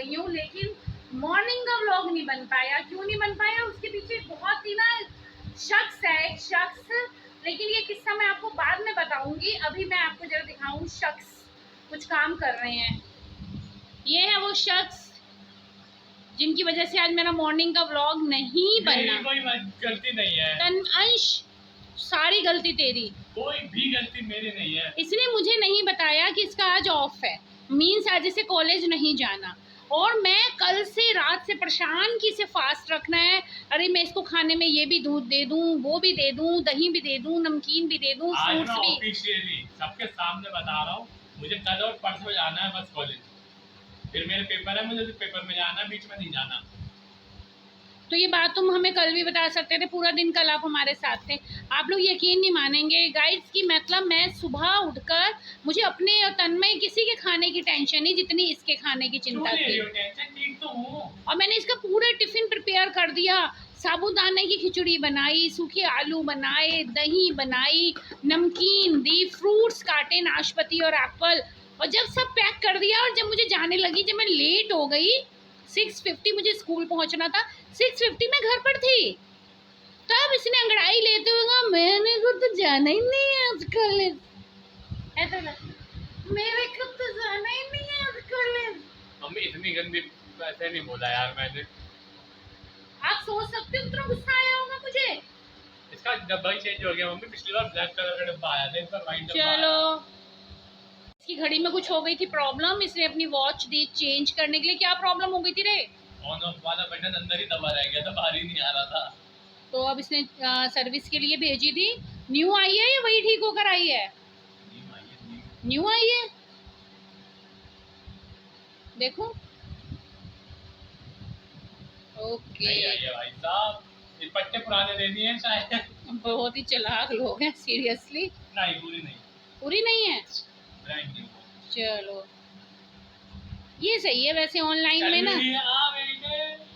गई हूँ, लेकिन मॉर्निंग का व्लॉग नहीं बन पाया। क्यों नहीं बन पाया, उसके पीछे बहुत ही ना शख्स है, एक शख्स। लेकिन ये किस्सा मैं आपको बाद में बताऊंगी। अभी मैं आपको जरा दिखाऊं, शख्स कुछ काम कर रहे हैं। ये है वो शख्स जिनकी वजह से आज मेरा मॉर्निंग का व्लॉग नहीं बना। कोई गलती नहीं है अंश, सारी गलती तेरी, कोई भी गलती मेरी नहीं है। इसने मुझे नहीं बताया कि इसका आज ऑफ है, मीन्स आज इसे कॉलेज नहीं जाना। और मैं कल से रात से परेशान कि इसे फास्ट रखना है। अरे मैं इसको खाने में ये भी दूध दे दूं, वो भी दे दूं, दही भी दे दूं, नमकीन भी दे दूं, फ्रूट्स भी। ऑफिशियली सबके सामने बता रहा हूँ, मुझे कल और परसों जाना है बस कॉलेज। फिर मेरे पेपर है, मुझे पेपर में जाना है, बीच में नहीं जाना। तो ये बात तुम हमें कल भी बता सकते थे, पूरा दिन कल आप हमारे साथ थे। आप लोग यकीन नहीं मानेंगे गाइड्स की, मतलब मैं सुबह उठकर मुझे अपने और तन्मय किसी के खाने की टेंशन नहीं जितनी इसके खाने की चिंता थी। और मैंने इसका पूरा टिफिन प्रिपेयर कर दिया। साबूदाने की खिचड़ी बनाई, सूखे आलू बनाए, दही बनाई, नमकीन दी, फ्रूट्स काटे, नाशपाती और एप्पल। और जब सब पैक कर दिया और जब मुझे जाने लगी, जब मैं लेट हो गई, 6:50 मुझे स्कूल पहुंचना था, 6:50 में घर पर थी, तब इसने अंगड़ाई लेते हुए कहा मैंने को तो जाना ही नहीं है आज कॉलेज। ऐसा मेरे को तो जाना ही नहीं है आज कॉलेज। मम्मी इतनी गंदी ऐसे नहीं बोला यार मैंने। आप सोच सकते हो कितना गुस्सा आया होगा मुझे। इसका डब्बा ही चेंज हो गया मम्मी, पिछली बार ब्लैक कलर का डब्बा आया था, इस बार व्हाइट डब्बा। चलो, इसकी घड़ी में कुछ हो गई थी प्रॉब्लम, इसने अपनी वॉच दी चेंज करने के लिए। क्या प्रॉब्लम हो गई थी रे? ऑन ऑफ वाला बटन अंदर ही दबा रह गया था, बाहर ही नहीं आ रहा था। तो अब इसने सर्विस के लिए भेजी थी। न्यू आई है या वही ठीक होकर आई है? न्यू आई है, देखो। ओके, नहीं आई है भाई साहब, ये पट्टे पुराने दे दिए हैं शायद। बहुत ही चालाक लोग हैं सीरियसली। नहीं पूरी नहीं, पूरी नहीं है, ब्रांड न्यू। चलो ये सही है वैसे। ऑनलाइन में ना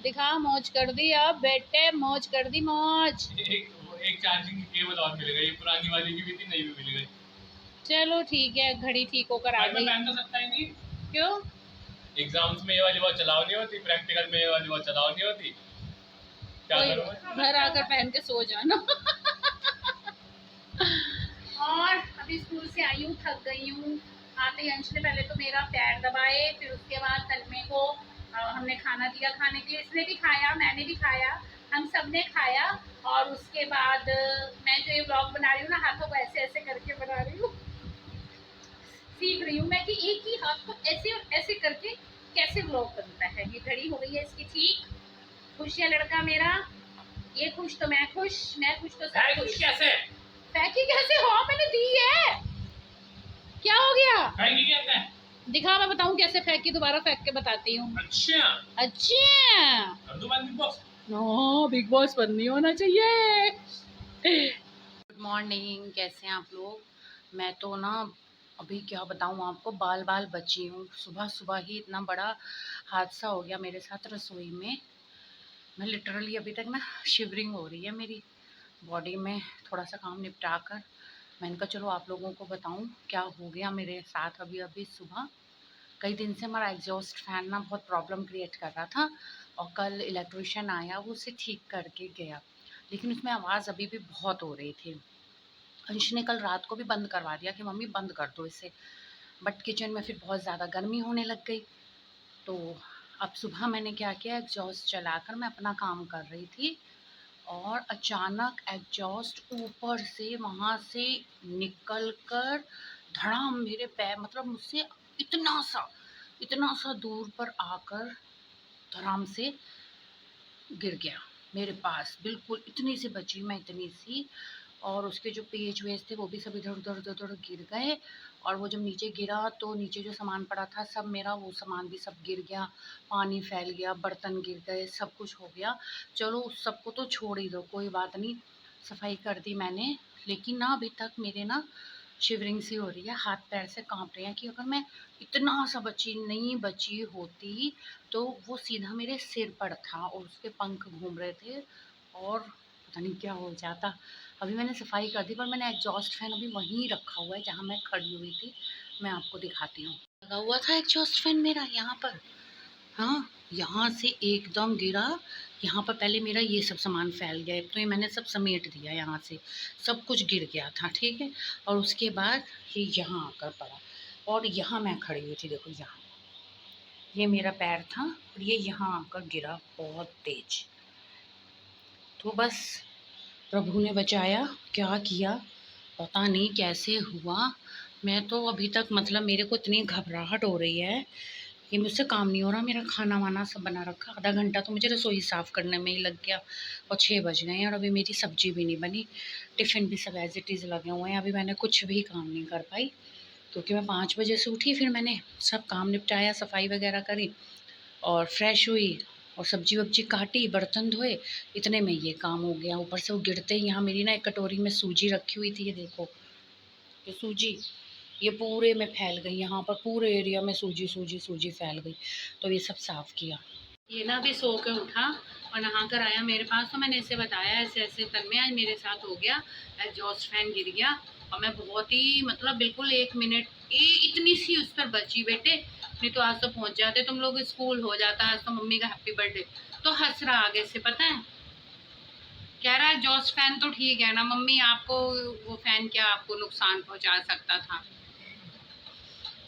दिखा, मौज कर दी, अब बेटे मौज कर दी, मौज। एक चार्जिंग की केबल और मिल गई, पुरानी वाली की भी थी, नई भी मिल गई। चलो ठीक है, घड़ी ठीक होकर आ गई। पहन तो सकता ही नहीं। क्यों? एग्जाम्स में ये वाली वॉच चलाओ नहीं होती, प्रैक्टिकल में ये वाली वॉच चलाओ नहीं होती। क्या करूं? घर आकर पहन के सो जाना। और अभी स्कूल से आई हूँ, थक गई हूँ। आते ही अंश ने पहले तो मेरा पैर दबाए, फिर उसके बाद तन्मय को हमने खाना दिया खाने के लिए। इसने भी खाया, मैंने भी खाया, हम सब ने खाया। और उसके बाद मैं जो ये व्लॉग बना रही हूँ ना, हाथों को ऐसे ऐसे करके बना रही हूँ। सीख रही हूँ मैं कि एक ही हाथ को ऐसे और ऐसे करके कैसे व्लॉग बनता है। ये घड़ी हो गई है इसकी ठीक। खुश है लड़का मेरा, ये खुश तो मैं खुश, मैं खुश तो सब खुश। कैसे पैकी कैसे हो? मैंने दी है, क्या हो गया? कैसे दिखा, मैं बताऊं कैसे फेंकी, दोबारा फेंक के बताती हूँ। अच्छा अच्छा नो, बिग बॉस बंद नहीं होना चाहिए। गुड मॉर्निंग, कैसे हैं आप लोग? मैं तो ना अभी क्या बताऊं आपको, बाल बाल बची हूँ। सुबह सुबह ही इतना बड़ा हादसा हो गया मेरे साथ रसोई में। मैं लिटरली अभी तक ना शिवरिंग हो रही है मेरी बॉडी में। थोड़ा सा काम निपटा कर मैंने कहा चलो आप लोगों को बताऊं क्या हो गया मेरे साथ। अभी अभी सुबह, कई दिन से हमारा एग्जॉस्ट फैन ना बहुत प्रॉब्लम क्रिएट कर रहा था, और कल इलेक्ट्रिशियन आया, वो उसे ठीक करके गया, लेकिन उसमें आवाज़ अभी भी बहुत हो रही थी। अंश ने कल रात को भी बंद करवा दिया कि मम्मी बंद कर दो इसे, बट किचन में फिर बहुत ज़्यादा गर्मी होने लग गई। तो अब सुबह मैंने क्या किया, एग्जॉस्ट चलाकर मैं अपना काम कर रही थी, और अचानक एग्जॉस्ट ऊपर से वहाँ से निकल कर धड़ाम मेरे पैर, मतलब मुझसे इतना सा दूर पर आकर धड़ाम से गिर गया मेरे पास। बिल्कुल इतनी सी बची मैं, इतनी सी। और उसके जो पेज वेज थे वो भी सब इधर उधर उधर उधर गिर गए। और वो जब नीचे गिरा तो नीचे जो सामान पड़ा था सब मेरा, वो सामान भी सब गिर गया, पानी फैल गया, बर्तन गिर गए, सब कुछ हो गया। चलो उस सबको तो छोड़ ही दो, कोई बात नहीं, सफाई कर दी मैंने। लेकिन ना अभी तक मेरे ना शिवरिंग सी हो रही है, हाथ पैर से कांप रहे हैं कि अगर मैं इतना सा नहीं बची होती तो वो सीधा मेरे सिर पर था और उसके पंख घूम रहे थे और पता नहीं क्या हो जाता। अभी मैंने सफाई कर दी, पर मैंने एग्जॉस्ट फैन अभी वहीं रखा हुआ है जहाँ मैं खड़ी हुई थी। मैं आपको दिखाती हूँ, लगा हुआ था एग्जॉस्ट फैन मेरा यहाँ पर। हाँ, यहाँ से एकदम गिरा। यहाँ पर पहले मेरा ये सब सामान फैल गया, तो ये मैंने सब समेट दिया, यहाँ से सब कुछ गिर गया था, ठीक है। और उसके बाद ये यहाँ आकर पड़ा, और यहाँ मैं खड़ी हुई थी, देखो यहाँ, ये मेरा पैर था और ये यहाँ आकर गिरा बहुत तेज। तो बस प्रभु ने बचाया, क्या किया पता नहीं कैसे हुआ। मैं तो अभी तक मतलब मेरे को इतनी घबराहट हो रही है कि मुझसे काम नहीं हो रहा। मेरा खाना वाना सब बना रखा, आधा घंटा तो मुझे रसोई साफ़ करने में ही लग गया, और 6 बज गए हैं और अभी मेरी सब्जी भी नहीं बनी, टिफ़िन भी सब एज़ इट इज़ लगे हुए हैं। अभी मैंने कुछ भी काम नहीं कर पाई, क्योंकि मैं 5 बजे से उठी, फिर मैंने सब काम निपटाया, सफाई वगैरह करी और फ्रेश हुई और सब्जी वब्जी काटी, बर्तन धोए, इतने में ये काम हो गया। ऊपर से वो गिरते ही यहाँ मेरी ना एक कटोरी में सूजी रखी हुई थी, ये देखो, ये सूजी ये पूरे में फैल गई, यहाँ पर पूरे एरिया में सूजी सूजी सूजी फैल गई। तो ये सब साफ़ किया। ये ना अभी सो के उठा और नहा कर आया मेरे पास, तो मैंने इसे बताया ऐसे ऐसे तन्मय आज मेरे साथ हो गया, एग्जॉस्ट फैन गिर गया और मैं बहुत ही मतलब बिल्कुल 1 मिनट इतनी सी उस पर बची बेटे, नहीं तो आज तो पहुँच जाते तुम लोग, स्कूल हो जाता, आज तो मम्मी का हैप्पी बर्थडे। तो हंस रहा आगे से, पता है कह रहा है एग्जॉस्ट फैन तो ठीक है ना मम्मी, आपको वो फैन क्या आपको नुकसान पहुंचा सकता था।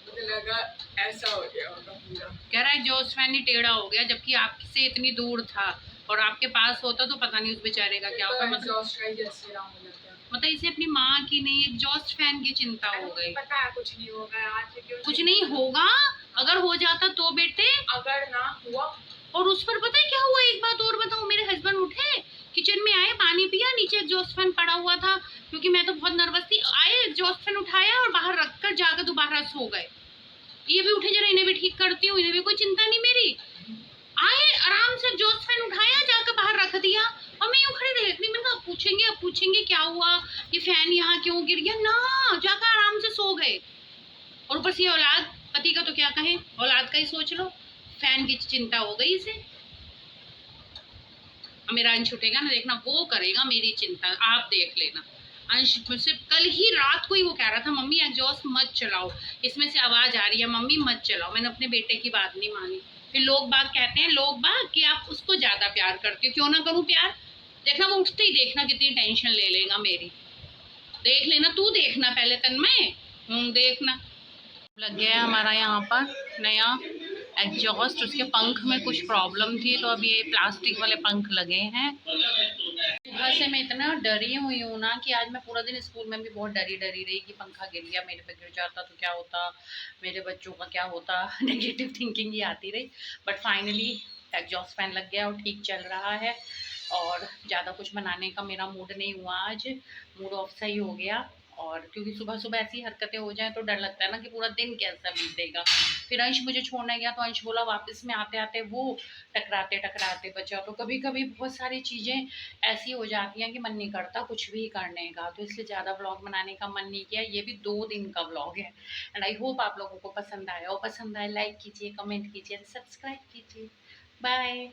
मुझे लगा ऐसा हो गया होगा पूरा। कह रहा है एग्जॉस्ट फैन ही टेढ़ा हो गया, जबकि आपसे इतनी दूर था, और आपके पास होता तो पता नहीं उस बेचारे का क्या होता। मतलब इसे अपनी माँ की नहीं, एग्जॉस्ट फैन की चिंता हो गई। पता है कुछ नहीं होगा, आज से कुछ नहीं होगा, अगर हो जाता तो बेटे, अगर ना हुआ। और उस पर पता है क्या हुआ, एक बात और बताऊं, मेरे हस्बैंड उठे, किचन में आए, पानी पिया, नीचे एग्जॉस्ट फैन पड़ा हुआ था, क्योंकि मैं तो बहुत नर्वस थी, आए एग्जॉस्ट फैन उठाया और बाहर रखकर जाकर दोबारा सो गए। ये भी उठे, जरा इन्हें भी ठीक करती हूँ, इन्हें भी कोई चिंता नहीं मेरी। आए आराम से एग्जॉस्ट फैन उठाया, जाकर बाहर रख दिया, और मैं यूं खड़ी देख रही, मैंने कहा अब पूछेंगे क्या हुआ, ये फैन यहाँ क्यों गिर गया, ना जाकर आराम से सो गए। और ऊपर से औलाद, पति का तो क्या कहें, औलाद का ही सोच लो, फैन की चिंता हो गई इसे। मेरा अंश उठेगा ना, देखना वो करेगा मेरी चिंता, आप देख लेना। अंश मुझसे कल ही रात को ही वो कह रहा था मम्मी एग्जॉस्ट मत चलाओ, इसमें से आवाज आ रही है, मम्मी मत चलाओ। मैंने अपने बेटे की बात नहीं मानी। फिर लोग बाग कहते हैं, लोग बाग कि आप उसको ज्यादा प्यार करते हो, क्यों ना करूं प्यार। देखना वो उठते ही देखना कितनी टेंशन ले लेगा मेरी, देख लेना, तू देखना पहले तन्मय, देखना। लग गया है हमारा यहाँ पर नया एग्जॉस्ट, उसके पंख में कुछ प्रॉब्लम थी, तो अब ये प्लास्टिक वाले पंख लगे हैं। सुबह से मैं इतना डरी हुई हूँ ना कि आज मैं पूरा दिन स्कूल में भी बहुत डरी डरी रही कि पंखा गिर गया, मेरे पे गिर जाता तो क्या होता, मेरे बच्चों का क्या होता। नेगेटिव थिंकिंग ही आती रही, बट फाइनली एग्जॉस्ट फैन लग गया और ठीक चल रहा है, और ज़्यादा कुछ बनाने का मेरा मूड नहीं हुआ आज, मूड ऑफ सा ही हो गया। और क्योंकि सुबह सुबह ऐसी हरकतें हो जाए तो डर लगता है ना कि पूरा दिन कैसा बीतेगा। फिर अंश मुझे छोड़ने गया, तो अंश बोला वापस में आते आते वो टकराते टकराते बचा। तो कभी कभी बहुत सारी चीज़ें ऐसी हो जाती हैं कि मन नहीं करता कुछ भी करने का, तो इसलिए ज़्यादा व्लॉग बनाने का मन नहीं किया। ये भी 2 दिन का व्लॉग है, एंड आई होप आप लोगों को पसंद आया हो। पसंद आए लाइक कीजिए, कमेंट कीजिए, सब्सक्राइब कीजिए। बाय।